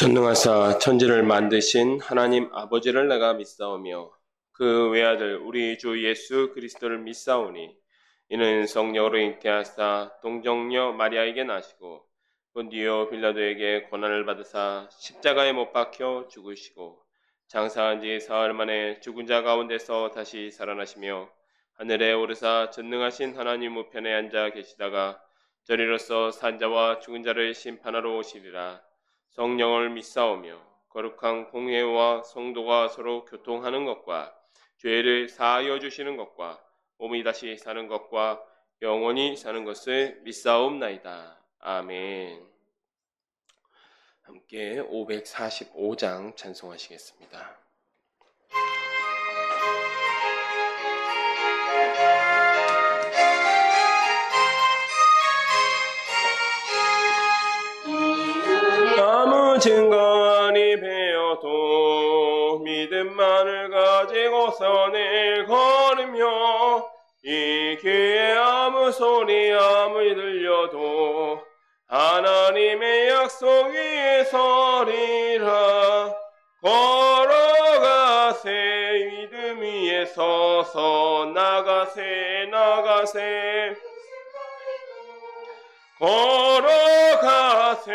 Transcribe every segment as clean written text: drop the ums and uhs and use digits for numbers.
전능하사 천지를 만드신 하나님 아버지를 내가 믿사오며 그 외아들 우리 주 예수 그리스도를 믿사오니 이는 성령으로 잉태하사 동정녀 마리아에게 나시고 본디오 빌라도에게 고난을 받으사 십자가에 못 박혀 죽으시고 장사한 지 사흘 만에 죽은 자 가운데서 다시 살아나시며 하늘에 오르사 전능하신 하나님 우편에 앉아 계시다가 저리로서 산자와 죽은 자를 심판하러 오시리라. 성령을 믿사오며 거룩한 공회와 성도가 서로 교통하는 것과 죄를 사하여 주시는 것과 몸이 다시 사는 것과 영원히 사는 것을 믿사옵나이다. 아멘. 함께 545장 찬송하시겠습니다. 아무 증거 아니 배어도 믿음만을 가지고 선을 걸으며 이 귀에 아무 소리 아무리 들려도 하나님의 약속 위에 서리라. 걸어가세 믿음 위에 서서 나가세 걸어가세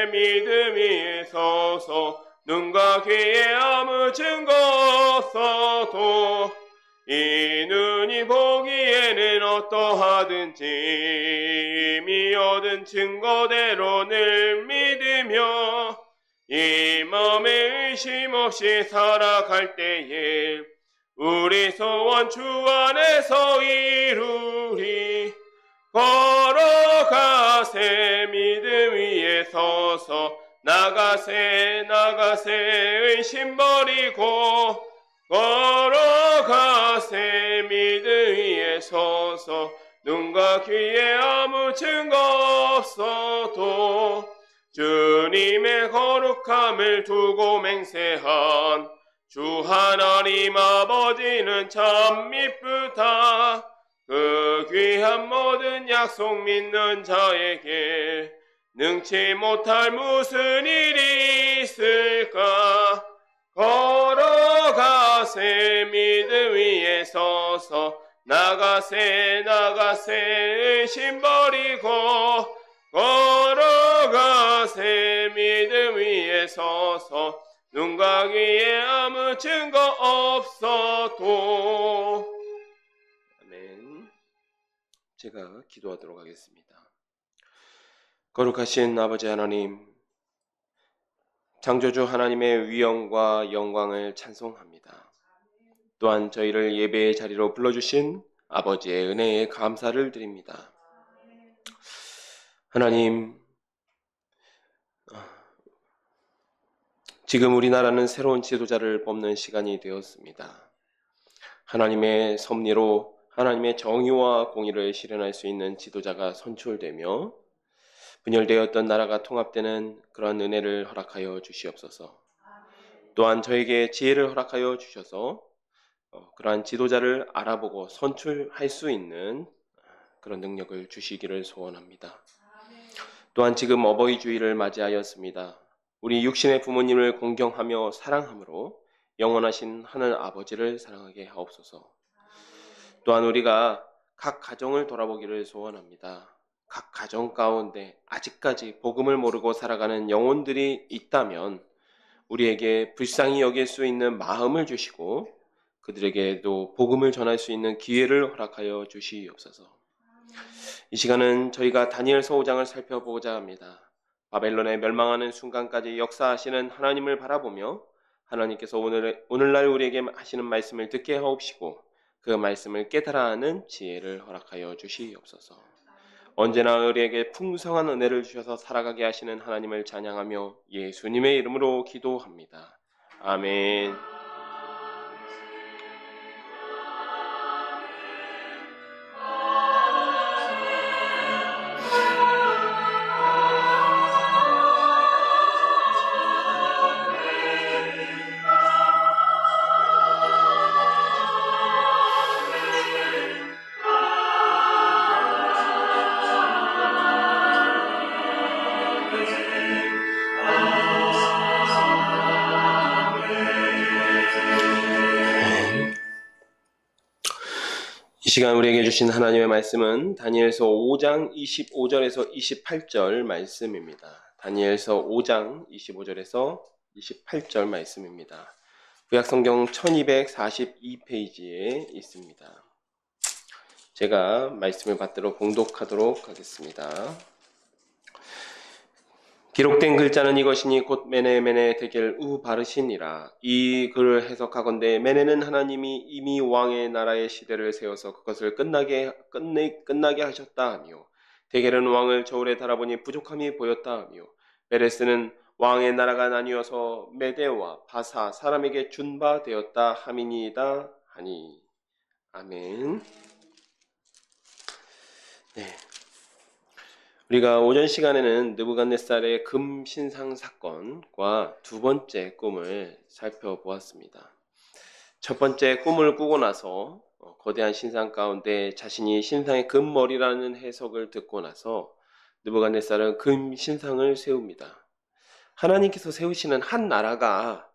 믿음 위에 서서 눈과 귀에 아무 증거 없어도 이 눈이 보기에는 어떠하든지 이미 얻은 증거대로 늘 믿으며 이 마음에 의심 없이 살아갈 때에 우리 소원 주 안에서 이루리. 걸어가세 믿음 위에 서서 나가세 의심 버리고 걸어가세 믿음 위에 서서 눈과 귀에 아무 증거 없어도 주님의 거룩함을 두고 맹세한 주 하나님 아버지는 참 미쁘다. 그 귀한 모든 약속 믿는 자에게 능치 못할 무슨 일이 있을까. 걸어가세 믿음 위에 서서 나가세 의심 버리고 걸어가세 믿음 위에 서서 눈과 귀에 아무 증거 없어도. 아멘. 제가 기도하도록 하겠습니다. 거룩하신 아버지 하나님, 창조주 하나님의 위엄과 영광을 찬송합니다. 또한 저희를 예배의 자리로 불러주신 아버지의 은혜에 감사를 드립니다. 하나님, 지금 우리나라는 새로운 지도자를 뽑는 시간이 되었습니다. 하나님의 섭리로 하나님의 정의와 공의를 실현할 수 있는 지도자가 선출되며 분열되었던 나라가 통합되는 그러한 은혜를 허락하여 주시옵소서. 또한 저에게 지혜를 허락하여 주셔서 그러한 지도자를 알아보고 선출할 수 있는 그런 능력을 주시기를 소원합니다. 또한 지금 어버이 주일을 맞이하였습니다. 우리 육신의 부모님을 공경하며 사랑함으로 영원하신 하늘 아버지를 사랑하게 하옵소서. 또한 우리가 각 가정을 돌아보기를 소원합니다. 각 가정 가운데 아직까지 복음을 모르고 살아가는 영혼들이 있다면 우리에게 불쌍히 여길 수 있는 마음을 주시고 그들에게도 복음을 전할 수 있는 기회를 허락하여 주시옵소서. 이 시간은 저희가 다니엘서 5장을 살펴보고자 합니다. 바벨론에 멸망하는 순간까지 역사하시는 하나님을 바라보며 하나님께서 오늘날 우리에게 하시는 말씀을 듣게 하옵시고 그 말씀을 깨달아 하는 지혜를 허락하여 주시옵소서. 언제나 우리에게 풍성한 은혜를 주셔서 살아가게 하시는 하나님을 찬양하며 예수님의 이름으로 기도합니다. 아멘. 시간 우리에게 주신 하나님의 말씀은 다니엘서 5장 25절에서 28절 말씀입니다. 다니엘서 5장 25절에서 28절 말씀입니다. 구약성경 1242페이지에 있습니다. 제가 말씀을 받들어 봉독하도록 하겠습니다. 기록된 글자는 이것이니 곧 메네 데겔 우바르시니라. 이 글을 해석하건대 메네는 하나님이 이미 왕의 나라의 시대를 세워서 그것을 끝나게 하셨다 하며, 데겔은 왕을 저울에 달아보니 부족함이 보였다 하며, 베레스는 왕의 나라가 나뉘어서 메대와 바사 사람에게 준 바 되었다 함이니이다 하니. 아멘. 네. 우리가 오전 시간에는 느부갓네살의 금 신상 사건과 두 번째 꿈을 살펴보았습니다. 첫 번째 꿈을 꾸고 나서 거대한 신상 가운데 자신이 신상의 금머리라는 해석을 듣고 나서 느부갓네살은 금 신상을 세웁니다. 하나님께서 세우시는 한 나라가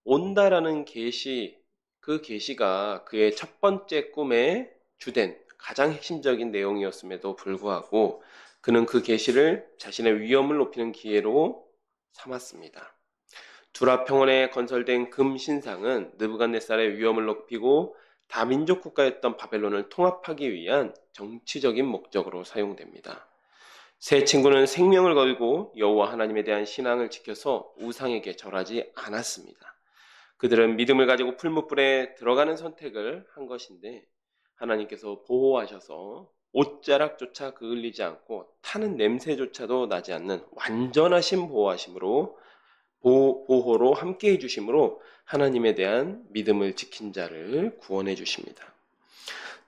온다라는 계시, 그 계시가 그의 첫 번째 꿈의 주된 가장 핵심적인 내용이었음에도 불구하고 그는 그 계시를 자신의 위엄을 높이는 기회로 삼았습니다. 두라 평원에 건설된 금 신상은 느부갓네살의 위엄을 높이고 다민족 국가였던 바벨론을 통합하기 위한 정치적인 목적으로 사용됩니다. 세 친구는 생명을 걸고 여호와 하나님에 대한 신앙을 지켜서 우상에게 절하지 않았습니다. 그들은 믿음을 가지고 풀무불에 들어가는 선택을 한 것인데 하나님께서 보호하셔서 옷자락조차 그을리지 않고 타는 냄새조차도 나지 않는 완전하신 보호로 함께 해주심으로 하나님에 대한 믿음을 지킨 자를 구원해 주십니다.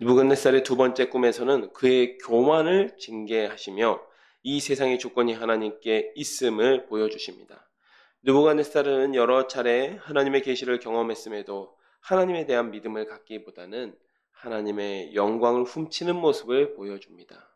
느부갓네살의 두 번째 꿈에서는 그의 교만을 징계하시며 이 세상의 주권이 하나님께 있음을 보여주십니다. 느부갓네살은 여러 차례 하나님의 계시를 경험했음에도 하나님에 대한 믿음을 갖기보다는 하나님의 영광을 훔치는 모습을 보여줍니다.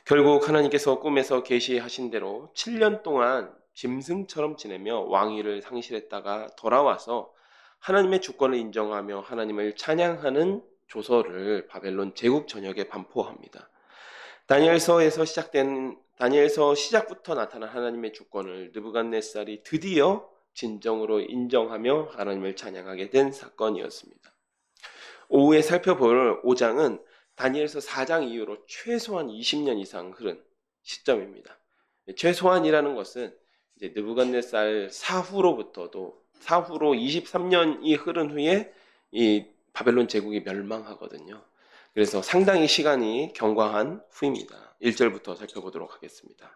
결국 하나님께서 꿈에서 계시하신 대로 7년 동안 짐승처럼 지내며 왕위를 상실했다가 돌아와서 하나님의 주권을 인정하며 하나님을 찬양하는 조서를 바벨론 제국 전역에 반포합니다. 다니엘서 시작부터 나타난 하나님의 주권을 느부갓네살이 드디어 진정으로 인정하며 하나님을 찬양하게 된 사건이었습니다. 오후에 살펴볼 5장은 다니엘서 4장 이후로 최소한 20년 이상 흐른 시점입니다. 최소한이라는 것은 이제 느부갓네살 사후로 23년이 흐른 후에 이 바벨론 제국이 멸망하거든요. 그래서 상당히 시간이 경과한 후입니다. 1절부터 살펴보도록 하겠습니다.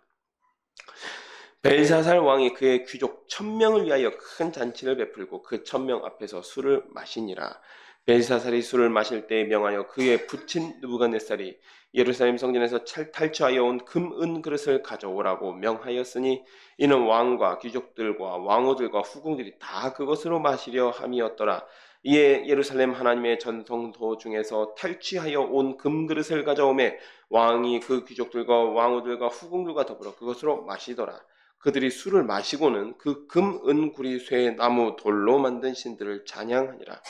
벨사살 왕이 그의 귀족 1000명을 위하여 큰 잔치를 베풀고 그 1000명 앞에서 술을 마시니라. 벨사살이 술을 마실 때 명하여 그의 부친 느부갓네살이 예루살렘 성전에서 탈취하여 온 금은 그릇을 가져오라고 명하였으니 이는 왕과 귀족들과 왕후들과 후궁들이 다 그것으로 마시려 함이었더라. 이에 예루살렘 하나님의 전성도 중에서 탈취하여 온 금그릇을 가져오매 왕이 그 귀족들과 왕후들과 후궁들과 더불어 그것으로 마시더라. 그들이 술을 마시고는 그 금, 은, 구리, 쇠, 나무, 돌로 만든 신들을 찬양하니라.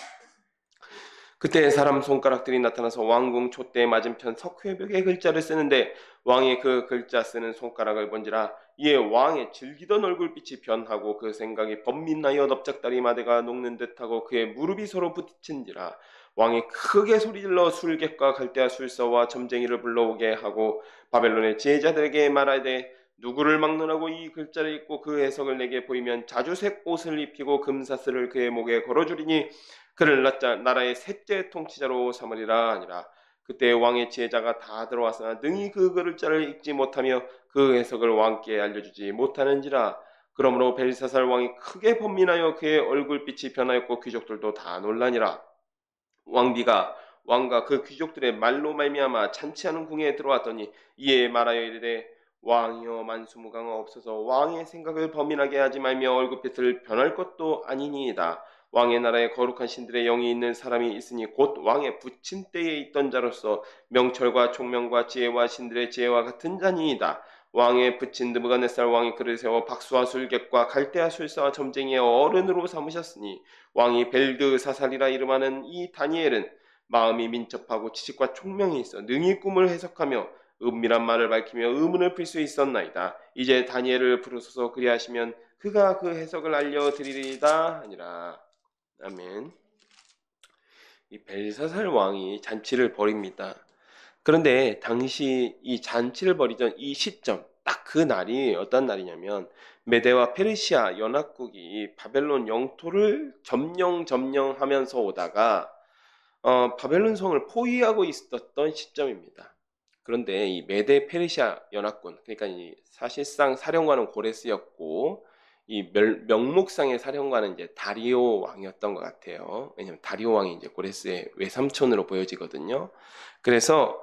그때 사람 손가락들이 나타나서 왕궁 촛대 맞은편 석회벽에 글자를 쓰는데 왕이 그 글자 쓰는 손가락을 본지라. 이에 왕의 즐기던 얼굴빛이 변하고 그 생각이 번민하여 넓적다리 마대가 녹는 듯하고 그의 무릎이 서로 부딪힌지라. 왕이 크게 소리질러 술객과 갈대아 술사와 점쟁이를 불러오게 하고 바벨론의 지혜자들에게 말하되 누구를 막론하고 이 글자를 읽고 그 해석을 내게 보이면 자주색 옷을 입히고 금사슬을 그의 목에 걸어주리니 그를 나라의 셋째 통치자로 삼으리라 하니라. 그때 왕의 지혜자가 다 들어왔으나 능히 그 글자를 읽지 못하며 그 해석을 왕께 알려주지 못하는지라. 그러므로 벨사살 왕이 크게 번민하여 그의 얼굴빛이 변하였고 귀족들도 다 놀라니라. 왕비가 왕과 그 귀족들의 말로 말미암아 잔치하는 궁에 들어왔더니 이에 말하여 이르되 왕이여 만수무강하 없어서 왕의 생각을 범인하게 하지 말며 얼굴빛을 변할 것도 아니니이다. 왕의 나라에 거룩한 신들의 영이 있는 사람이 있으니 곧 왕의 부친 때에 있던 자로서 명철과 총명과 지혜와 신들의 지혜와 같은 자니이다. 왕의 부친 느부갓네살 왕이 그를 세워 박수와 술객과 갈대아 술사와 점쟁이의 어른으로 삼으셨으니 왕이 벨드사살이라 이름하는 이 다니엘은 마음이 민첩하고 지식과 총명이 있어 능히 꿈을 해석하며 은밀한 말을 밝히며 의문을 풀 수 있었나이다. 이제 다니엘을 부르소서. 그리하시면 그가 그 해석을 알려드리리다 하니라. 아멘. 이 벨사살 왕이 잔치를 벌입니다. 그런데 당시 이 잔치를 벌이던 이 시점, 딱 그 날이 어떤 날이냐면 메대와 페르시아 연합국이 바벨론 영토를 점령하면서 오다가 바벨론 성을 포위하고 있었던 시점입니다. 그런데 이 메대 페르시아 연합군, 그러니까 이 사실상 사령관은 고레스였고 이 명목상의 사령관은 이제 다리오 왕이었던 것 같아요. 왜냐면 다리오 왕이 이제 고레스의 외삼촌으로 보여지거든요. 그래서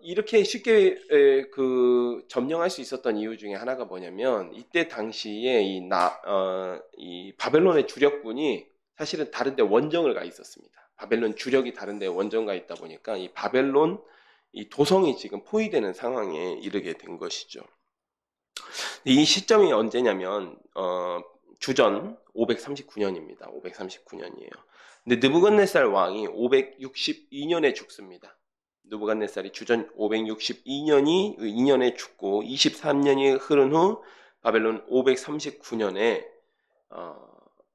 이렇게 쉽게 그 점령할 수 있었던 이유 중에 하나가 뭐냐면 이때 당시에 이 바벨론의 주력군이 사실은 다른데 원정을 가 있었습니다. 바벨론 주력이 다른데 원정 가 있다 보니까 이 바벨론 이 도성이 지금 포위되는 상황에 이르게 된 것이죠. 이 시점이 언제냐면 주전 539년입니다. 539년이에요. 근데 느부갓네살 왕이 562년에 죽습니다. 느부갓네살이 주전 562년에 죽고 23년이 흐른 후 바벨론 539년에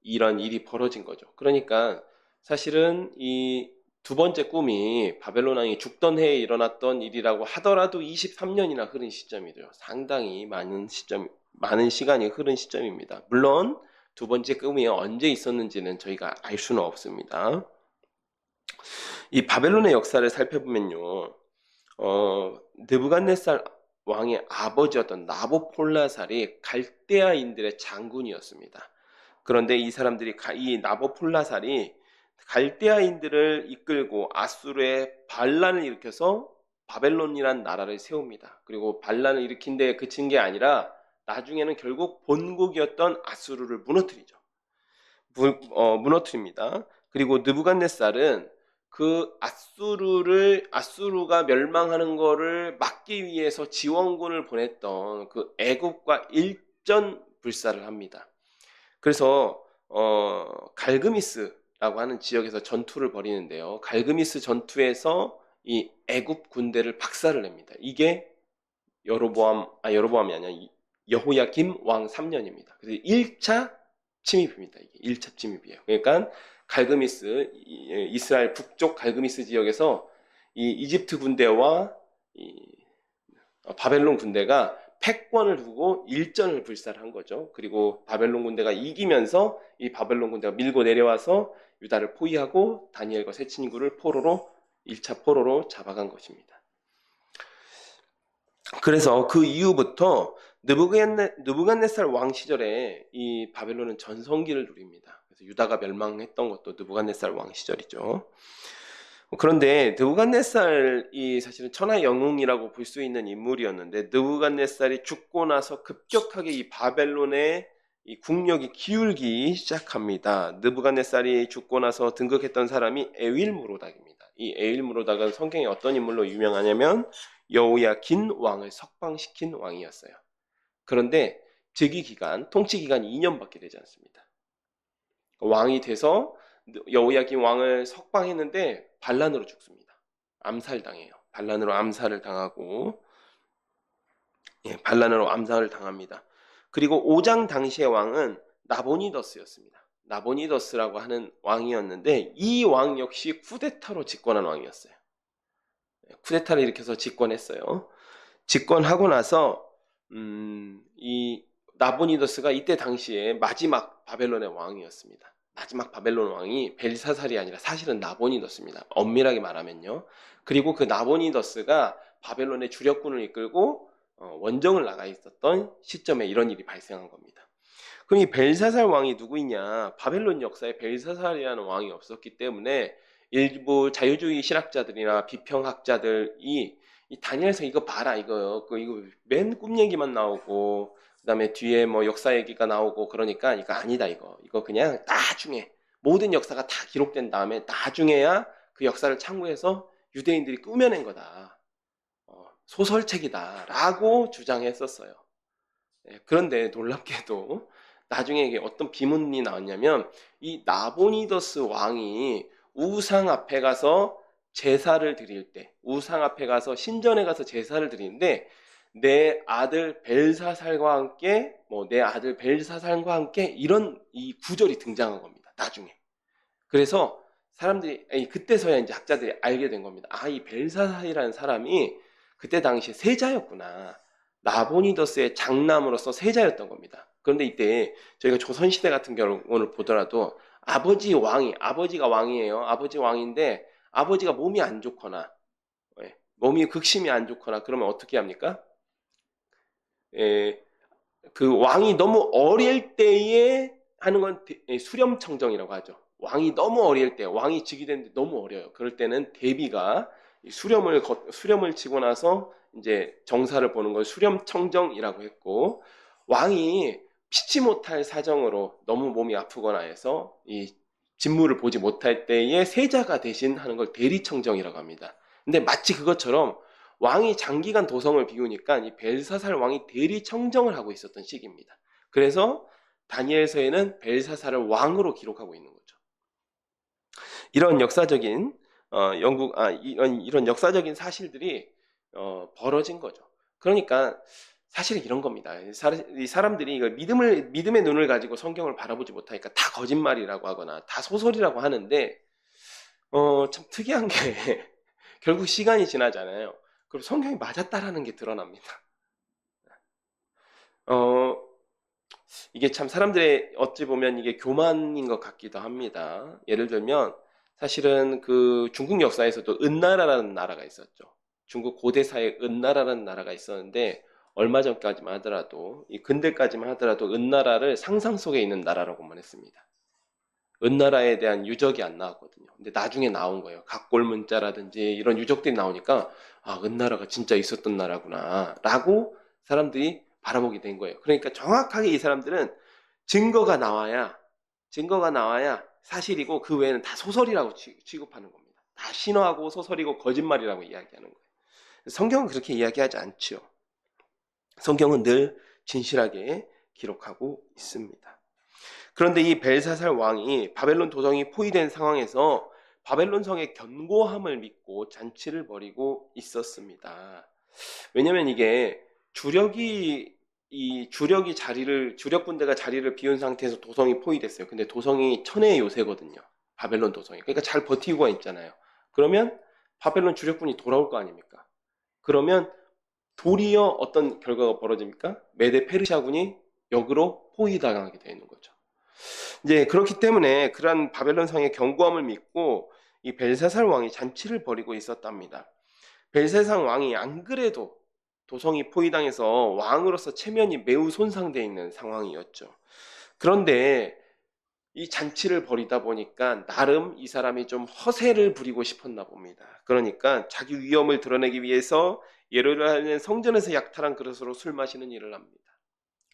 이런 일이 벌어진 거죠. 그러니까 사실은 이 두 번째 꿈이 바벨론 왕이 죽던 해에 일어났던 일이라고 하더라도 23년이나 흐른 시점이죠. 상당히 많은 시간이 흐른 시점입니다. 물론 두 번째 꿈이 언제 있었는지는 저희가 알 수는 없습니다. 이 바벨론의 역사를 살펴보면요, 느부갓네살 왕의 아버지였던 나보폴라살이 갈대아인들의 장군이었습니다. 그런데 이 나보폴라살이 갈대아인들을 이끌고 아수르의 반란을 일으켜서 바벨론이란 나라를 세웁니다. 그리고 반란을 일으킨 데 그친 게 아니라 나중에는 결국 본국이었던 아수르를 무너뜨립니다. 그리고 느부갓네살은 그 아수르가 멸망하는 거를 막기 위해서 지원군을 보냈던 그 애굽과 일전 불사를 합니다. 그래서 갈그미스라고 하는 지역에서 전투를 벌이는데요. 갈그미스 전투에서 이 애굽 군대를 박살을 냅니다. 이게 여로보암이 아니라 여호야김 왕 3년입니다. 그래서 1차 침입입니다. 이게 1차 침입이에요. 그러니까 갈그미스, 이스라엘 북쪽 갈그미스 지역에서 이 이집트 군대와 이 바벨론 군대가 패권을 두고 일전을 불살한 거죠. 그리고 바벨론 군대가 이기면서 이 바벨론 군대가 밀고 내려와서 유다를 포위하고 다니엘과 세 친구를 1차 포로로 잡아간 것입니다. 그래서 그 이후부터 느부갓네살 왕 시절에 이 바벨론은 전성기를 누립니다. 그래서 유다가 멸망했던 것도 느부갓네살 왕 시절이죠. 그런데 느부갓네살이 사실은 천하의 영웅이라고 볼 수 있는 인물이었는데 느부갓네살이 죽고 나서 급격하게 이 바벨론의 이 국력이 기울기 시작합니다. 느부갓네살이 죽고 나서 등극했던 사람이 에윌무로닥입니다. 이 에윌무로닥은 성경에 어떤 인물로 유명하냐면 여호야긴 왕을 석방시킨 왕이었어요. 그런데 통치 기간이 2년밖에 되지 않습니다. 왕이 돼서 여호야긴 왕을 석방했는데 반란으로 죽습니다. 암살당해요. 반란으로 암살을 당하고 반란으로 암살을 당합니다. 그리고 5장 당시의 왕은 나보니더스였습니다. 나보니더스라고 하는 왕이었는데 이 왕 역시 쿠데타로 집권한 왕이었어요. 쿠데타를 일으켜서 집권했어요. 집권하고 나서 이 나보니더스가 이때 당시에 마지막 바벨론의 왕이었습니다. 마지막 바벨론 왕이 벨사살이 아니라 사실은 나보니더스입니다. 엄밀하게 말하면요. 그리고 그 나보니더스가 바벨론의 주력군을 이끌고 원정을 나가 있었던 시점에 이런 일이 발생한 겁니다. 그럼 이 벨사살 왕이 누구이냐? 바벨론 역사에 벨사살이라는 왕이 없었기 때문에 일부 자유주의 신학자들이나 비평학자들이 이 다니엘서 이거 봐라 이거 맨 꿈 얘기만 나오고 그다음에 뒤에 뭐 역사 얘기가 나오고 그러니까 이거 아니다 이거 그냥 나중에 모든 역사가 다 기록된 다음에 나중에야 그 역사를 참고해서 유대인들이 꾸며낸 거다. 소설책이다라고 주장했었어요. 그런데 놀랍게도 나중에 이게 어떤 비문이 나왔냐면 이 나보니더스 왕이 우상 앞에 가서 제사를 드릴 때, 우상 앞에 가서 신전에 가서 제사를 드리는데 내 아들 벨사살과 함께 내 아들 벨사살과 함께 이런 이 구절이 등장한 겁니다. 나중에. 그래서 사람들이 그때서야 이제 학자들이 알게 된 겁니다. 아, 이 벨사살이라는 사람이 그때 당시에 세자였구나. 나보니더스의 장남으로서 세자였던 겁니다. 그런데 이때 저희가 조선시대 같은 경우를 보더라도 아버지가 왕이에요. 아버지 왕인데 아버지가 몸이 안 좋거나 몸이 극심히 안 좋거나 그러면 어떻게 합니까? 예, 그 왕이 너무 어릴 때에 하는 건 수렴청정이라고 하죠. 왕이 너무 어릴 때, 왕이 즉위됐는데 너무 어려요. 그럴 때는 대비가 수렴을 치고 나서 이제 정사를 보는 걸 수렴청정이라고 했고, 왕이 피치 못할 사정으로 너무 몸이 아프거나 해서 이 직무를 보지 못할 때에 세자가 대신 하는 걸 대리청정이라고 합니다. 근데 마치 그것처럼 왕이 장기간 도성을 비우니까 이 벨사살 왕이 대리청정을 하고 있었던 시기입니다. 그래서 다니엘서에는 벨사살을 왕으로 기록하고 있는 거죠. 이런 역사적인 이런 역사적인 사실들이 벌어진 거죠. 그러니까 사실 이런 겁니다. 이 사람들이 이걸 믿음의 눈을 가지고 성경을 바라보지 못하니까 다 거짓말이라고 하거나 다 소설이라고 하는데 참 특이한 게 결국 시간이 지나잖아요. 그럼 성경이 맞았다라는 게 드러납니다. 이게 참 사람들의 어찌 보면 이게 교만인 것 같기도 합니다. 예를 들면 사실은 그 중국 역사에서도 은나라라는 나라가 있었죠. 중국 고대사에 은나라라는 나라가 있었는데 얼마 전까지만 하더라도 이 근대까지만 하더라도 은나라를 상상 속에 있는 나라라고만 했습니다. 은나라에 대한 유적이 안 나왔거든요. 근데 나중에 나온 거예요. 각골문자라든지 이런 유적들이 나오니까 아, 은나라가 진짜 있었던 나라구나 라고 사람들이 바라보게 된 거예요. 그러니까 정확하게 이 사람들은 증거가 나와야 사실이고 그 외에는 다 소설이라고 취급하는 겁니다. 다 신화고 소설이고 거짓말이라고 이야기하는 거예요. 성경은 그렇게 이야기하지 않죠. 성경은 늘 진실하게 기록하고 있습니다. 그런데 이 벨사살 왕이 바벨론 도성이 포위된 상황에서 바벨론 성의 견고함을 믿고 잔치를 벌이고 있었습니다. 왜냐면 이게 주력 군대가 자리를 비운 상태에서 도성이 포위됐어요. 근데 도성이 천혜의 요새거든요. 바벨론 도성이. 그러니까 잘 버티고 있잖아요. 그러면 바벨론 주력군이 돌아올 거 아닙니까? 그러면 도리어 어떤 결과가 벌어집니까? 메데 페르시아군이 역으로 포위당하게 되는 거죠. 이제 그렇기 때문에 그러한 바벨론 성의 견고함을 믿고 이 벨사살 왕이 잔치를 벌이고 있었답니다. 벨사살 왕이 안 그래도 도성이 포위당해서 왕으로서 체면이 매우 손상되어 있는 상황이었죠. 그런데 이 잔치를 벌이다 보니까 나름 이 사람이 좀 허세를 부리고 싶었나 봅니다. 그러니까 자기 위엄을 드러내기 위해서 예루살렘 성전에서 약탈한 그릇으로 술 마시는 일을 합니다.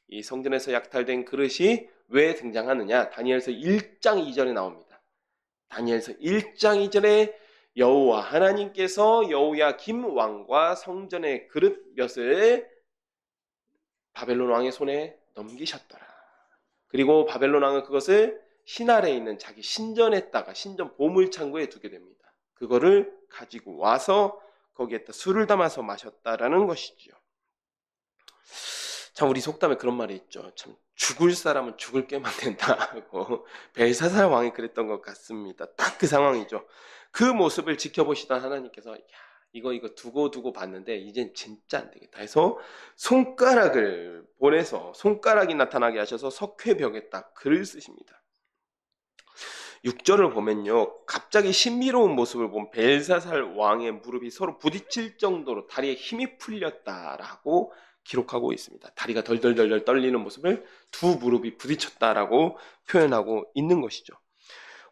이 성전에서 약탈된 그릇이 왜 등장하느냐? 다니엘서 1장 2절에 나옵니다. 다니엘서 1장 2절에 여호와 하나님께서 여호야김 왕과 성전의 그릇 몇을 바벨론 왕의 손에 넘기셨더라. 그리고 바벨론 왕은 그것을 신할에 있는 자기 신전에다가 신전 보물창고에 두게 됩니다. 그거를 가지고 와서 거기에다 술을 담아서 마셨다라는 것이죠. 참 우리 속담에 그런 말이 있죠. 참 죽을 사람은 죽을 게 만든다 하고 벨사살 왕이 그랬던 것 같습니다. 딱 그 상황이죠. 그 모습을 지켜보시던 하나님께서 야, 이거 두고 봤는데 이젠 진짜 안 되겠다 해서 손가락을 보내서 손가락이 나타나게 하셔서 석회벽에 딱 글을 쓰십니다. 6절을 보면요. 갑자기 신비로운 모습을 본 벨사살 왕의 무릎이 서로 부딪힐 정도로 다리에 힘이 풀렸다라고 기록하고 있습니다. 다리가 덜덜덜 떨리는 모습을 두 무릎이 부딪혔다라고 표현하고 있는 것이죠.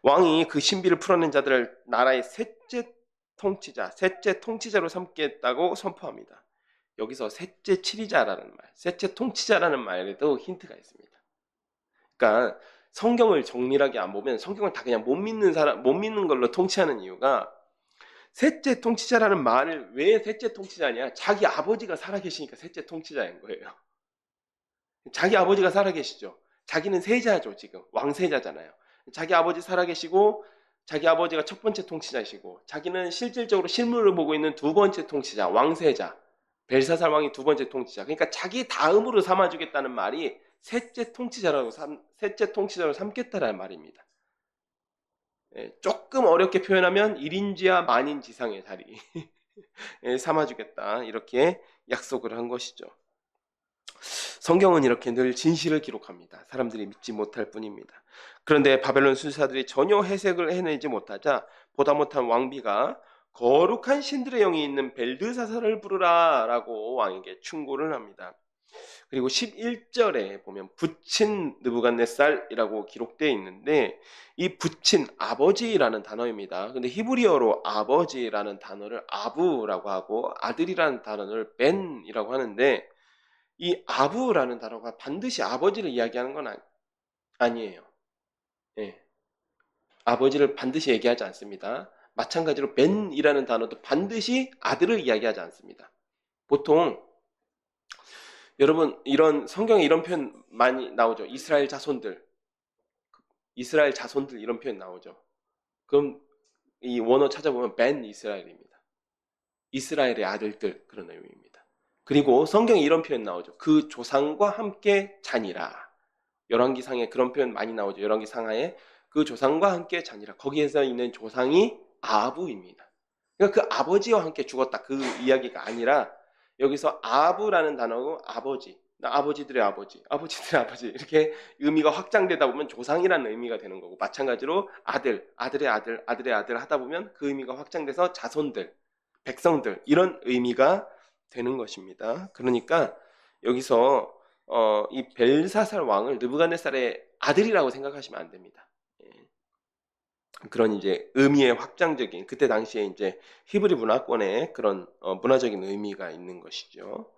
왕이 그 신비를 풀어낸 자들을 나라의 셋째 통치자로 삼겠다고 선포합니다. 여기서 셋째 통치자라는 말에도 힌트가 있습니다. 그러니까 성경을 정밀하게 안 보면 성경을 다 그냥 못 믿는 걸로 통치하는 이유가 셋째 통치자라는 말을 왜 셋째 통치자냐? 자기 아버지가 살아계시니까 셋째 통치자인 거예요. 자기 아버지가 살아계시죠. 자기는 세자죠, 지금. 왕세자잖아요. 자기 아버지 살아계시고 자기 아버지가 첫 번째 통치자이시고 자기는 실질적으로 실물을 보고 있는 두 번째 통치자, 왕세자, 벨사살 왕이 두 번째 통치자. 그러니까 자기 다음으로 삼아주겠다는 말이 셋째 통치자로 삼겠다라는 말입니다. 조금 어렵게 표현하면 1인지하 만인지상의 자리 삼아주겠다 이렇게 약속을 한 것이죠. 성경은 이렇게 늘 진실을 기록합니다. 사람들이 믿지 못할 뿐입니다. 그런데 바벨론 수사들이 전혀 해석을 해내지 못하자 보다 못한 왕비가 거룩한 신들의 영이 있는 벨드사살을 부르라 라고 왕에게 충고를 합니다. 그리고 11절에 보면 붙인 느부갓네살이라고 기록되어 있는데 이 붙인 아버지라는 단어입니다. 근데 히브리어로 아버지라는 단어를 아부라고 하고 아들이라는 단어를 벤이라고 하는데 이 아부라는 단어가 반드시 아버지를 이야기하는 건 아니에요. 예. 아버지를 반드시 얘기하지 않습니다. 마찬가지로 벤이라는 단어도 반드시 아들을 이야기하지 않습니다. 보통 여러분 이런 성경에 이런 표현 많이 나오죠. 이스라엘 자손들 이런 표현 나오죠. 그럼 이 원어 찾아보면 벤 이스라엘입니다. 이스라엘의 아들들 그런 의미입니다. 그리고 성경에 이런 표현 나오죠. 그 조상과 함께 자니라. 열왕기상에 그런 표현 많이 나오죠. 열왕기 상하에 그 조상과 함께 자니라. 거기에서 있는 조상이 아부입니다. 그러니까 그 아버지와 함께 죽었다. 그 이야기가 아니라 여기서 아부라는 단어고 아버지, 아버지들의 아버지, 아버지들의 아버지 이렇게 의미가 확장되다 보면 조상이라는 의미가 되는 거고 마찬가지로 아들, 아들의 아들, 아들의 아들 하다 보면 그 의미가 확장돼서 자손들, 백성들 이런 의미가 되는 것입니다. 그러니까 여기서 이 벨사살 왕을 느부갓네살의 아들이라고 생각하시면 안 됩니다. 그런 이제 의미의 확장적인 그때 당시에 이제 히브리 문화권의 그런 문화적인 의미가 있는 것이죠.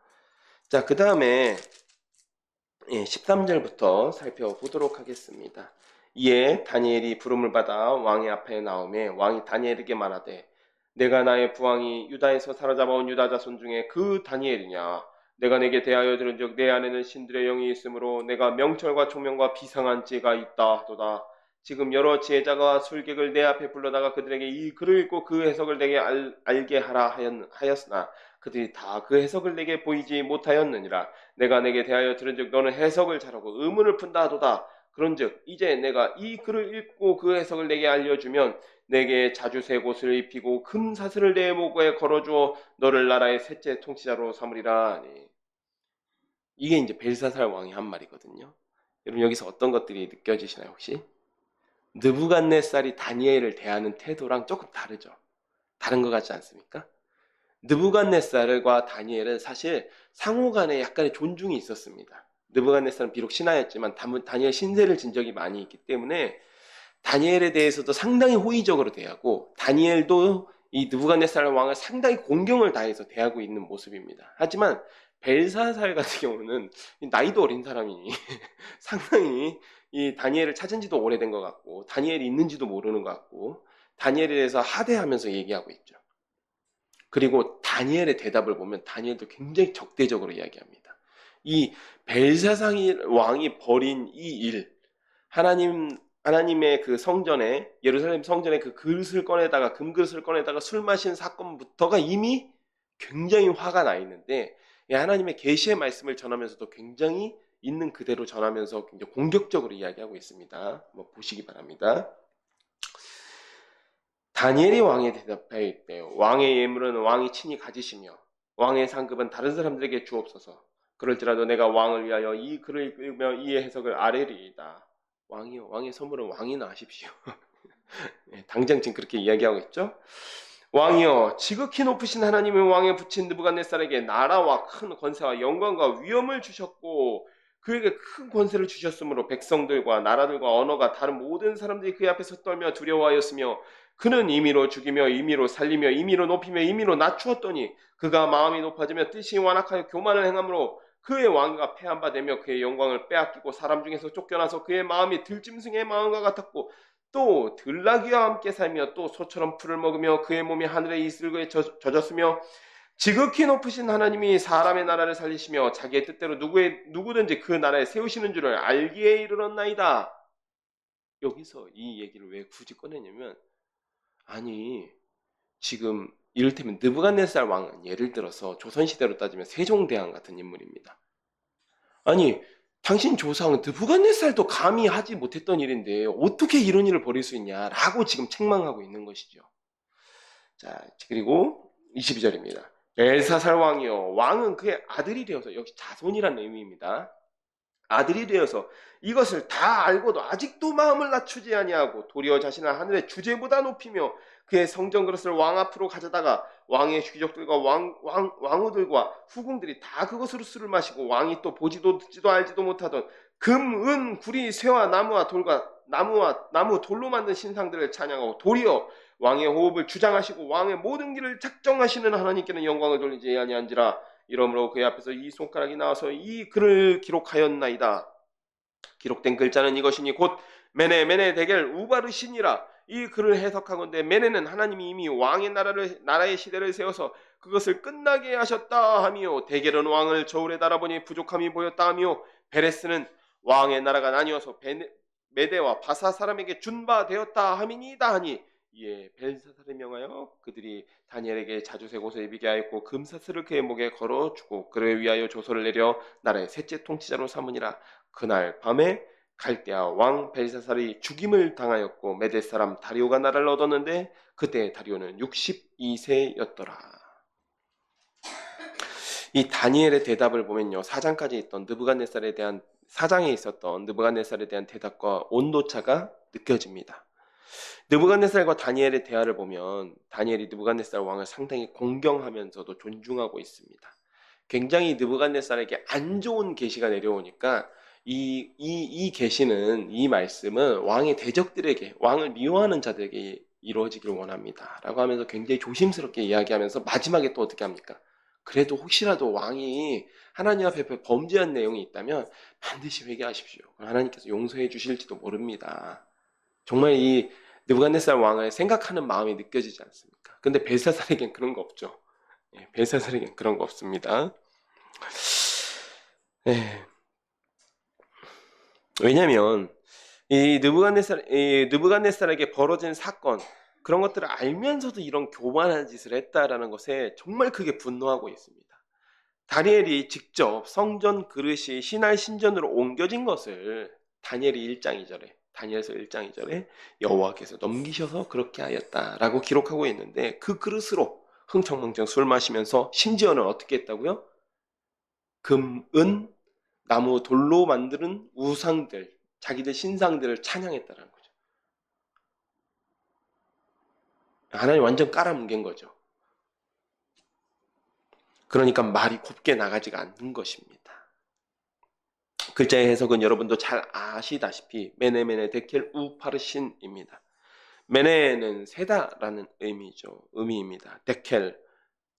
자, 그 다음에 13절부터 살펴보도록 하겠습니다. 이에 다니엘이 부름을 받아 왕의 앞에 나오매 왕이 다니엘에게 말하되 내가 나의 부왕이 유다에서 사로잡아온 유다 자손 중에 그 다니엘이냐 내가 내게 대하여 들은즉 내 안에는 신들의 영이 있으므로 내가 명철과 총명과 비상한 지혜가 있다 하도다. 지금 여러 지혜자가 술객을 내 앞에 불러다가 그들에게 이 글을 읽고 그 해석을 내게 알게 하라 하였으나 그들이 다 그 해석을 내게 보이지 못하였느니라. 내가 내게 대하여 들은즉 너는 해석을 잘하고 의문을 푼다 하도다. 그런즉 이제 내가 이 글을 읽고 그 해석을 내게 알려주면 내게 자주색 옷을 입히고 금사슬을 내 목에 걸어주어 너를 나라의 셋째 통치자로 삼으리라. 이게 이제 벨사살 왕이 한 말이거든요. 여러분 여기서 어떤 것들이 느껴지시나요 혹시? 느부갓네살이 다니엘을 대하는 태도랑 조금 다르죠. 다른 것 같지 않습니까? 느부갓네살과 다니엘은 사실 상호간에 약간의 존중이 있었습니다. 느부갓네살은 비록 신하였지만 다니엘 신세를 진 적이 많이 있기 때문에 다니엘에 대해서도 상당히 호의적으로 대하고 다니엘도 이 느부갓네살 왕을 상당히 공경을 다해서 대하고 있는 모습입니다. 하지만 벨사살 같은 경우는 나이도 어린 사람이니 상당히 이 다니엘을 찾은 지도 오래된 것 같고 다니엘이 있는지도 모르는 것 같고 다니엘에 대해서 하대하면서 얘기하고 있죠. 그리고 다니엘의 대답을 보면 다니엘도 굉장히 적대적으로 이야기합니다. 이 벨사살 왕이 벌인 이 일, 하나님의 그 성전에 예루살렘 성전에 그 그릇을 꺼내다가 금그릇을 꺼내다가 술 마신 사건부터가 이미 굉장히 화가 나 있는데 하나님의 계시의 말씀을 전하면서도 굉장히 있는 그대로 전하면서 굉장히 공격적으로 이야기하고 있습니다. 한번 보시기 바랍니다. 다니엘이 왕에 대답하여 때요. 왕의 예물은 왕이 친히 가지시며 왕의 상급은 다른 사람들에게 주옵소서. 그럴지라도 내가 왕을 위하여 이 글을 읽으며 이의 해석을 아뢰리이다. 왕이요, 왕의 선물은 왕이나 하십시오. 당장 지금 그렇게 이야기하고 있죠. 왕이여, 지극히 높으신 하나님의 왕에 붙인 느부갓네살에게 나라와 큰 권세와 영광과 위엄을 주셨고 그에게 큰 권세를 주셨으므로 백성들과 나라들과 언어가 다른 모든 사람들이 그의 앞에서 떨며 두려워하였으며 그는 임의로 죽이며 임의로 살리며 임의로 높이며 임의로 낮추었더니 그가 마음이 높아지며 뜻이 완악하여 교만을 행함으로 그의 왕위가 패한 바 되며 그의 영광을 빼앗기고 사람 중에서 쫓겨나서 그의 마음이 들짐승의 마음과 같았고 또 들나귀와 함께 살며 또 소처럼 풀을 먹으며 그의 몸이 하늘의 이슬에 젖었으며 지극히 높으신 하나님이 사람의 나라를 살리시며 자기의 뜻대로 누구든지 그 나라에 세우시는 줄을 알기에 이르렀나이다. 여기서 이 얘기를 왜 굳이 꺼내냐면 아니, 지금 이를테면 느부갓네살 왕은 예를 들어서 조선시대로 따지면 세종대왕 같은 인물입니다. 아니, 당신 조상 느부갓네살도 감히 하지 못했던 일인데 어떻게 이런 일을 벌일 수 있냐라고 지금 책망하고 있는 것이죠. 자, 그리고 22절입니다. 벨사살 왕이요, 왕은 그의 아들이 되어서, 역시 자손이라는 의미입니다. 아들이 되어서 이것을 다 알고도 아직도 마음을 낮추지 아니하고 도리어 자신을 하늘의 주제보다 높이며 그의 성전 그릇을 왕 앞으로 가져다가 왕의 귀족들과 왕후들과 후궁들이 다 그것으로 술을 마시고 왕이 또 보지도 듣지도 알지도 못하던 금, 은, 구리, 쇠와 나무와 돌과 나무 돌로 만든 신상들을 찬양하고 도리어 왕의 호흡을 주장하시고 왕의 모든 길을 작정하시는 하나님께는 영광을 돌리지 아니한지라. 이러므로 그의 앞에서 이 손가락이 나와서 이 글을 기록하였나이다. 기록된 글자는 이것이니 곧 메네 데겔 우바르신이라. 이 글을 해석하건대 메네는 하나님이 이미 왕의 나라의 시대를 세워서 그것을 끝나게 하셨다 하며, 데겔은 왕을 저울에 달아보니 부족함이 보였다 하며, 베레스는 왕의 나라가 나뉘어서 메대와 바사 사람에게 준바되었다 함이니이다 하니, 이에 벨사살을 명하여 그들이 다니엘에게 자주색 옷을 입게 하였고 금사슬을 그의 목에 걸어주고 그를 위하여 조서를 내려 나라의 셋째 통치자로 삼으니라. 그날 밤에 갈대아 왕 벨사살이 죽임을 당하였고 메대 사람 다리오가 나라를 얻었는데 그때 다리오는 62세였더라. 이 다니엘의 대답을 보면요, 4장까지 있던 사장에 있었던 느부갓네살에 대한 대답과 온도차가 느껴집니다. 느부갓네살과 다니엘의 대화를 보면 다니엘이 느부갓네살 왕을 상당히 공경하면서도 존중하고 있습니다. 굉장히 느부갓네살에게 안 좋은 계시가 내려오니까 이 계시는, 이 말씀은 왕의 대적들에게, 왕을 미워하는 자들에게 이루어지기를 원합니다 라고 하면서 굉장히 조심스럽게 이야기하면서 마지막에 또 어떻게 합니까? 그래도 혹시라도 왕이 하나님 앞에 범죄한 내용이 있다면 반드시 회개하십시오. 하나님께서 용서해 주실지도 모릅니다. 정말 이 느부갓네살 왕을 생각하는 마음이 느껴지지 않습니까? 근데 벨사살에겐 그런 거 없죠. 벨사살에겐 그런 거 없습니다. 네. 왜냐하면 이 느부갓네살에게 벌어진 사건, 그런 것들을 알면서도 이런 교만한 짓을 했다라는 것에 정말 크게 분노하고 있습니다. 다니엘이 직접 성전 그릇이 신할 신전으로 옮겨진 것을 다니엘서 1장 2절에 여호와께서 넘기셔서 그렇게 하였다라고 기록하고 있는데, 그 그릇으로 흥청망청 술 마시면서 심지어는 어떻게 했다고요? 금, 은, 나무, 돌로 만드는 우상들, 자기들 신상들을 찬양했다라는 거죠. 하나님 완전 깔아뭉갠 거죠. 그러니까 말이 곱게 나가지가 않는 것입니다. 글자의 해석은 여러분도 잘 아시다시피 메네 데켈 우파르신입니다. 메네는 세다라는 의미입니다. 데켈,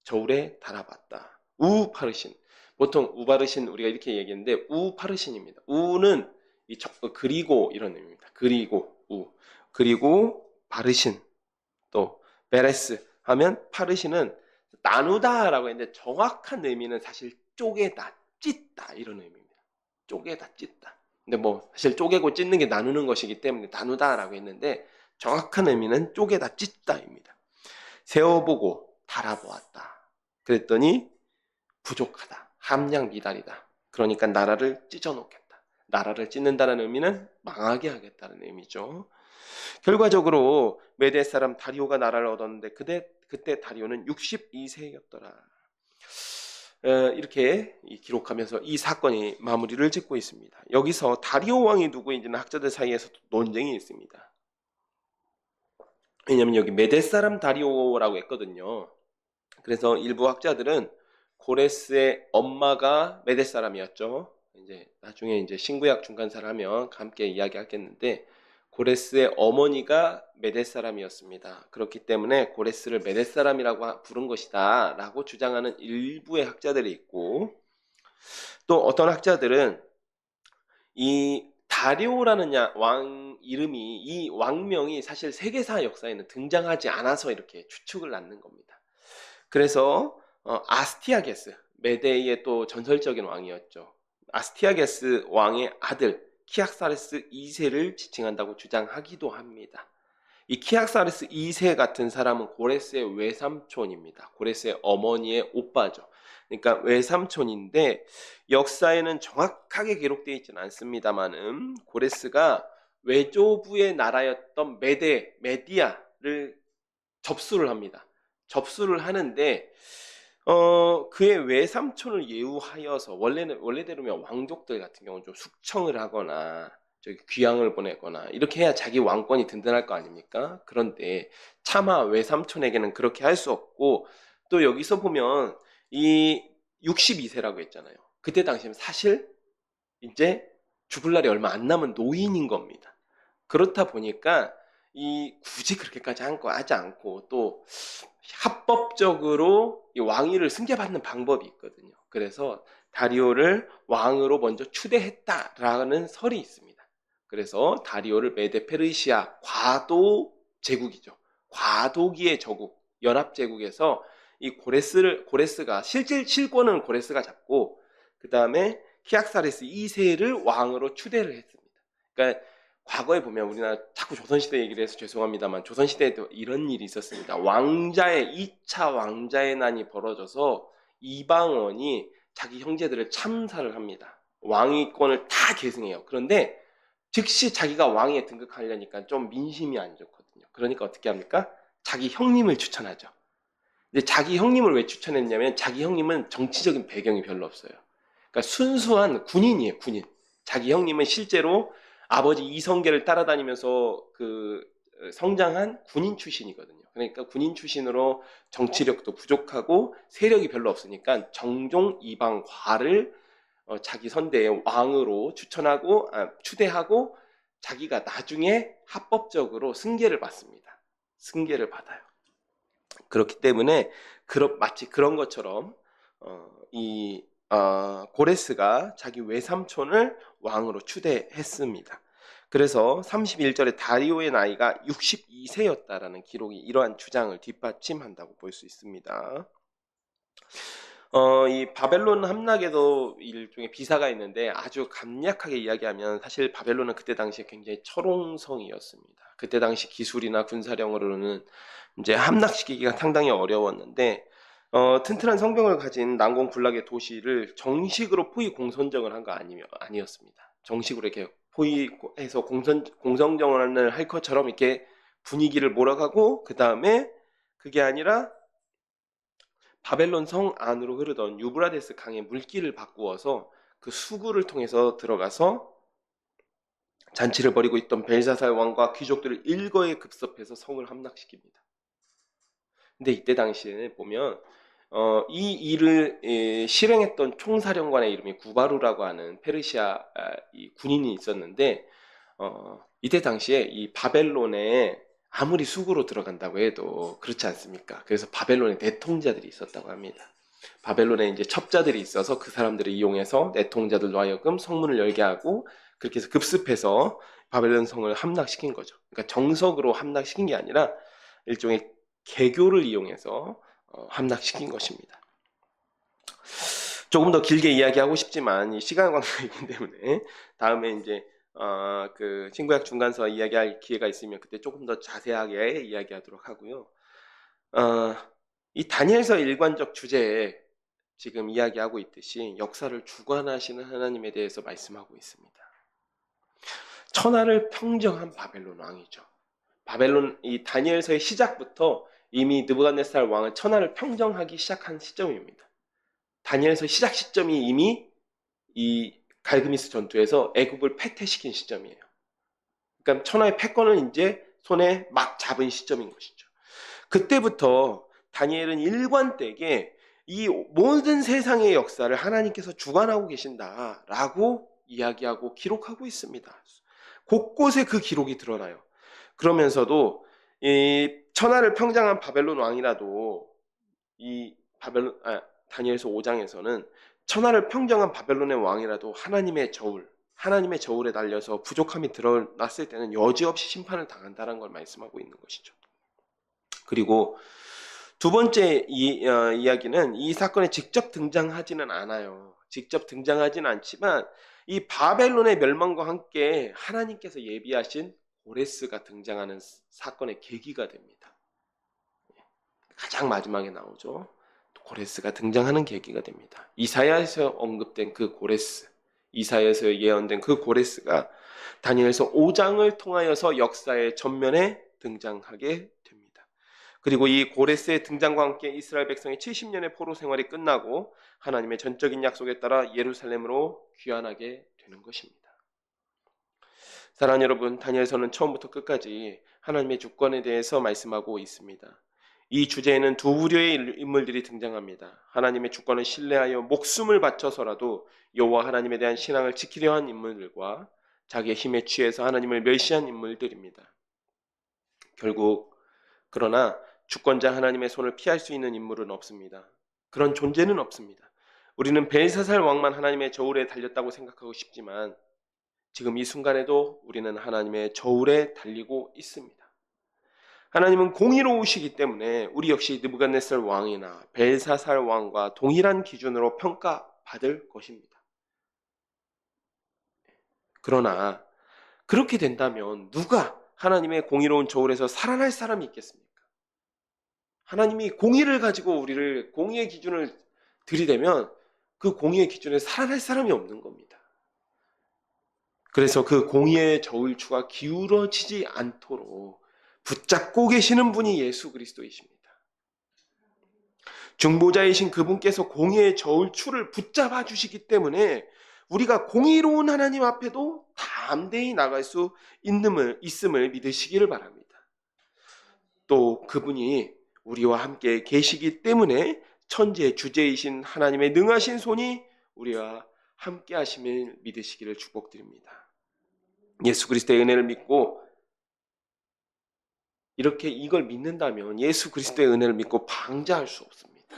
저울에 달아봤다. 우파르신, 보통 우바르신 우리가 이렇게 얘기했는데 우파르신입니다. 우는 그리고 이런 의미입니다. 그리고 바르신, 또 베레스 하면 파르신은 나누다라고 했는데 정확한 의미는 사실 쪼개다, 찢다 이런 의미입니다. 쪼개다, 찢다. 근데 뭐 사실 쪼개고 찢는 게 나누는 것이기 때문에 나누다라고 했는데 정확한 의미는 쪼개다, 찢다입니다. 세어보고 달아보았다. 그랬더니 부족하다, 함량 미달이다. 그러니까 나라를 찢어놓겠다. 나라를 찢는다는 의미는 망하게 하겠다는 의미죠. 결과적으로 메대 사람 다리오가 나라를 얻었는데 그때 다리오는 62세였더라. 이렇게 기록하면서 이 사건이 마무리를 짓고 있습니다. 여기서 다리오 왕이 누구인지는 학자들 사이에서도 논쟁이 있습니다. 왜냐하면 여기 메대 사람 다리오라고 했거든요. 그래서 일부 학자들은 고레스의 엄마가 메대 사람이었죠. 나중에 신구약 중간사를 하면 함께 이야기하겠는데, 고레스의 어머니가 메대 사람이었습니다. 그렇기 때문에 고레스를 메대 사람이라고 부른 것이다 라고 주장하는 일부의 학자들이 있고, 또 어떤 학자들은 이 다리오라는 왕 이름이, 이 왕명이 사실 세계사 역사에는 등장하지 않아서 이렇게 추측을 낳는 겁니다. 그래서 아스티아게스, 메데의 또 전설적인 왕이었죠. 아스티아게스 왕의 아들 키악사레스 2세를 지칭한다고 주장하기도 합니다. 이 키악사르스 2세 같은 사람은 고레스의 외삼촌입니다. 고레스의 어머니의 오빠죠. 그러니까 외삼촌인데 역사에는 정확하게 기록되어 있지는 않습니다만은 고레스가 외조부의 나라였던 메디아를 접수를 합니다. 접수를 하는데 그의 외삼촌을 예우하여서 원래대로면 왕족들 같은 경우는 좀 숙청을 하거나 저기 귀양을 보내거나 이렇게 해야 자기 왕권이 든든할 거 아닙니까? 그런데 차마 외삼촌에게는 그렇게 할 수 없고 또 여기서 보면 이 62세라고 했잖아요. 그때 당시면 사실 이제 죽을 날이 얼마 안 남은 노인인 겁니다. 그렇다 보니까 이 굳이 그렇게까지 하지 않고 또 합법적으로 이 왕위를 승계받는 방법이 있거든요. 그래서 다리오를 왕으로 먼저 추대했다라는 설이 있습니다. 그래서 다리오를 메데 페르시아 과도 제국이죠. 과도기의 저국, 연합 제국에서 이 고레스가 실권은 고레스가 잡고 그 다음에 키악사레스 2세를 왕으로 추대를 했습니다. 그러니까 과거에 보면 우리나라 자꾸 조선시대 얘기를 해서 죄송합니다만 조선시대에도 이런 일이 있었습니다. 2차 왕자의 난이 벌어져서 이방원이 자기 형제들을 참살을 합니다. 왕위권을 다 계승해요. 그런데 즉시 자기가 왕위에 등극하려니까 좀 민심이 안 좋거든요. 그러니까 어떻게 합니까? 자기 형님을 추천하죠. 근데 자기 형님을 왜 추천했냐면 자기 형님은 정치적인 배경이 별로 없어요. 그러니까 순수한 군인이에요, 군인. 자기 형님은 실제로 아버지 이성계를 따라다니면서 성장한 군인 출신이거든요. 그러니까 군인 출신으로 정치력도 부족하고 세력이 별로 없으니까 정종 이방과를 자기 선대의 왕으로 추대하고 자기가 나중에 합법적으로 승계를 받습니다. 승계를 받아요. 그렇기 때문에 마치 그런 것처럼 고레스가 자기 외삼촌을 왕으로 추대했습니다. 그래서 31절에 다리오의 나이가 62세였다라는 기록이 이러한 주장을 뒷받침한다고 볼 수 있습니다. 이 바벨론 함락에도 일종의 비사가 있는데 아주 간략하게 이야기하면 사실 바벨론은 그때 당시에 굉장히 철옹성이었습니다. 그때 당시 기술이나 군사력으로는 이제 함락시키기가 상당히 어려웠는데 튼튼한 성벽을 가진 난공불락의 도시를 정식으로 포위 공선정을 한 거 아니었습니다. 정식으로 이렇게 포위해서 공성정을 할 것처럼 이렇게 분위기를 몰아가고 그 다음에 그게 아니라 바벨론 성 안으로 흐르던 유브라데스 강의 물길을 바꾸어서 그 수구를 통해서 들어가서 잔치를 벌이고 있던 벨사살 왕과 귀족들을 일거에 급습해서 성을 함락시킵니다. 근데 이때 당시에는 보면 이 일을 실행했던 총사령관의 이름이 구바루라고 하는 페르시아 이 군인이 있었는데 이때 당시에 이 바벨론에 아무리 수구로 들어간다고 해도 그렇지 않습니까? 그래서 바벨론에 내통자들이 있었다고 합니다. 바벨론에 이제 첩자들이 있어서 그 사람들을 이용해서 내통자들로 하여금 성문을 열게 하고 그렇게 해서 급습해서 바벨론 성을 함락시킨 거죠. 그러니까 정석으로 함락시킨 게 아니라 일종의 개교를 이용해서 함락시킨 것입니다. 조금 더 길게 이야기하고 싶지만 이 시간 관계이기 때문에 다음에 이제 그 신구약 중간서 이야기할 기회가 있으면 그때 조금 더 자세하게 이야기하도록 하고요. 이 다니엘서 일관적 주제에 지금 이야기하고 있듯이 역사를 주관하시는 하나님에 대해서 말씀하고 있습니다. 천하를 평정한 바벨론 왕이죠. 이 다니엘서의 시작부터 이미 느부갓네살 왕은 천하를 평정하기 시작한 시점입니다. 다니엘서 시작 시점이 이미 이 갈그미스 전투에서 애굽을 패퇴시킨 시점이에요. 그러니까 천하의 패권을 이제 손에 막 잡은 시점인 것이죠. 그때부터 다니엘은 일관되게 이 모든 세상의 역사를 하나님께서 주관하고 계신다라고 이야기하고 기록하고 있습니다. 곳곳에 그 기록이 드러나요. 그러면서도 이 천하를 평정한 바벨론 왕이라도 다니엘서 5장에서는 천하를 평정한 바벨론의 왕이라도 하나님의 저울에 달려서 부족함이 드러났을 때는 여지없이 심판을 당한다는 걸 말씀하고 있는 것이죠. 그리고 두 번째 이야기는 이 사건에 직접 등장하지는 않아요. 직접 등장하지는 않지만 이 바벨론의 멸망과 함께 하나님께서 예비하신 고레스가 등장하는 사건의 계기가 됩니다. 가장 마지막에 나오죠. 고레스가 등장하는 계기가 됩니다. 이사야에서 언급된 그 고레스, 이사야에서 예언된 그 고레스가 다니엘서 5장을 통하여서 역사의 전면에 등장하게 됩니다. 그리고 이 고레스의 등장과 함께 이스라엘 백성의 70년의 포로 생활이 끝나고 하나님의 전적인 약속에 따라 예루살렘으로 귀환하게 되는 것입니다. 사랑하는 여러분, 다니엘서는 처음부터 끝까지 하나님의 주권에 대해서 말씀하고 있습니다. 이 주제에는 두 부류의 인물들이 등장합니다. 하나님의 주권을 신뢰하여 목숨을 바쳐서라도 여호와 하나님에 대한 신앙을 지키려 한 인물들과 자기의 힘에 취해서 하나님을 멸시한 인물들입니다. 결국 그러나 주권자 하나님의 손을 피할 수 있는 인물은 없습니다. 그런 존재는 없습니다. 우리는 벨사살 왕만 하나님의 저울에 달렸다고 생각하고 싶지만 지금 이 순간에도 우리는 하나님의 저울에 달리고 있습니다. 하나님은 공의로우시기 때문에 우리 역시 느부갓네살 왕이나 벨사살 왕과 동일한 기준으로 평가받을 것입니다. 그러나 그렇게 된다면 누가 하나님의 공의로운 저울에서 살아날 사람이 있겠습니까? 하나님이 공의를 가지고 우리를 공의의 기준을 들이대면 그 공의의 기준에 살아날 사람이 없는 겁니다. 그래서 그 공의의 저울추가 기울어지지 않도록 붙잡고 계시는 분이 예수 그리스도이십니다. 중보자이신 그분께서 공의의 저울추를 붙잡아 주시기 때문에 우리가 공의로운 하나님 앞에도 담대히 나갈 수 있음을 믿으시기를 바랍니다. 또 그분이 우리와 함께 계시기 때문에 천지의 주제이신 하나님의 능하신 손이 우리와 함께 하심을 믿으시기를 축복드립니다. 예수 그리스도의 은혜를 믿고 이렇게 이걸 믿는다면 예수 그리스도의 은혜를 믿고 방자할 수 없습니다.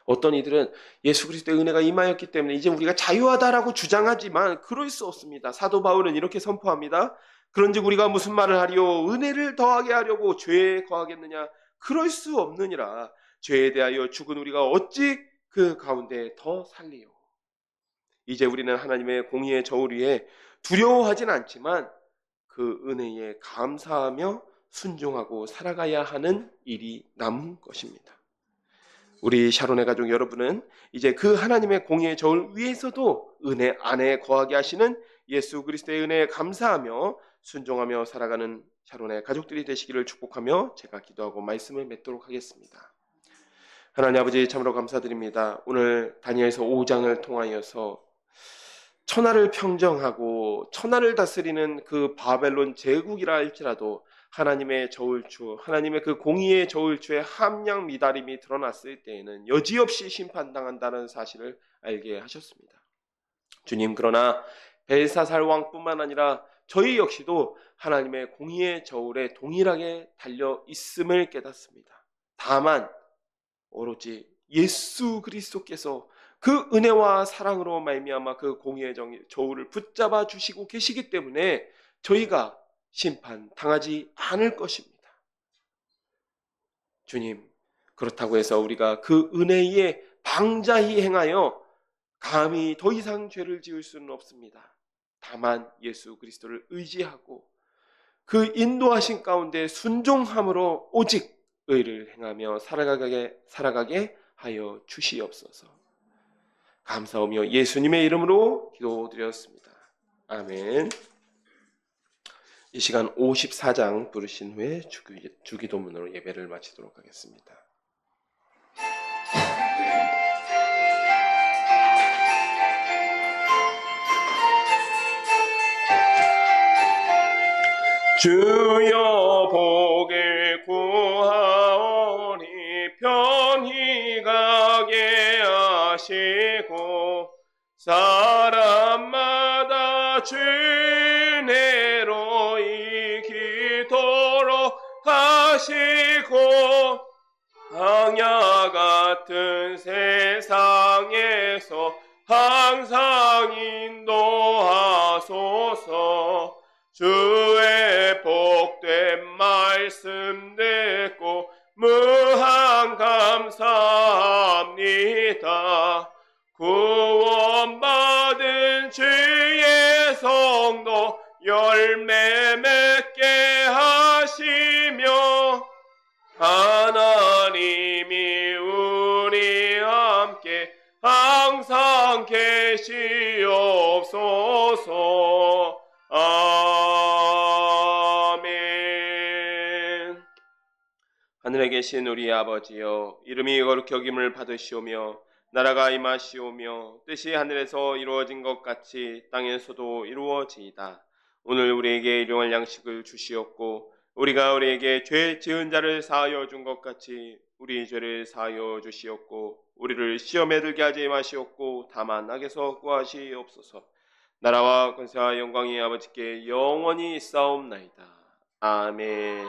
어떤 이들은 예수 그리스도의 은혜가 임하였기 때문에 이제 우리가 자유하다라고 주장하지만 그럴 수 없습니다. 사도 바울은 이렇게 선포합니다. 그런즉 우리가 무슨 말을 하리요? 은혜를 더하게 하려고 죄에 거하겠느냐? 그럴 수 없느니라. 죄에 대하여 죽은 우리가 어찌 그 가운데 더 살리요? 이제 우리는 하나님의 공의의 저울 위에 두려워하진 않지만 그 은혜에 감사하며 순종하고 살아가야 하는 일이 남은 것입니다. 우리 샤론의 가족 여러분은 이제 그 하나님의 공의의 저울 위에서도 은혜 안에 거하게 하시는 예수 그리스도의 은혜에 감사하며 순종하며 살아가는 샤론의 가족들이 되시기를 축복하며 제가 기도하고 말씀을 맺도록 하겠습니다. 하나님 아버지 참으로 감사드립니다. 오늘 다니엘서 5장을 통하여서 천하를 평정하고 천하를 다스리는 그 바벨론 제국이라 할지라도 하나님의 저울추, 하나님의 그 공의의 저울추의 함량 미다림이 드러났을 때에는 여지없이 심판당한다는 사실을 알게 하셨습니다. 주님, 그러나 벨사살 왕뿐만 아니라 저희 역시도 하나님의 공의의 저울에 동일하게 달려 있음을 깨닫습니다. 다만 오로지 예수 그리스도께서 그 은혜와 사랑으로 말미암아 그 공의의 저울을 붙잡아 주시고 계시기 때문에 저희가 심판 당하지 않을 것입니다. 주님, 그렇다고 해서 우리가 그 은혜에 방자히 행하여 감히 더 이상 죄를 지을 수는 없습니다. 다만 예수 그리스도를 의지하고 그 인도하신 가운데 순종함으로 오직 의를 행하며 살아가게 하여 주시옵소서. 감사하며 예수님의 이름으로 기도드렸습니다. 아멘. 이 시간 54장 부르신 후에 주기도문으로 예배를 마치도록 하겠습니다. 주여 복을 구하오니 편히 가게 하시고 사람마다 주 은혜로 이기도록 하시고 광야 같은 세상에서 항상 인도하소서. 주의 복된 말씀 듣고 무한 감사합니다. 구원받은 주의 성도 열매 맺게 하시며 하나님이 우리 함께 항상 계시옵소서. 아멘. 하늘에 계신 우리 아버지여, 이름이 거룩히 여김을 받으시오며 나라가 임하시오며 뜻이 하늘에서 이루어진 것 같이 땅에서도 이루어지이다. 오늘 우리에게 일용할 양식을 주시옵고 우리가 우리에게 죄 지은 자를 사하여 준 것 같이 우리 죄를 사하여 주시옵고 우리를 시험에 들게 하지 마시옵고 다만 악에서 구하시옵소서. 나라와 권세와 영광이 아버지께 영원히 있사옵나이다. 아멘.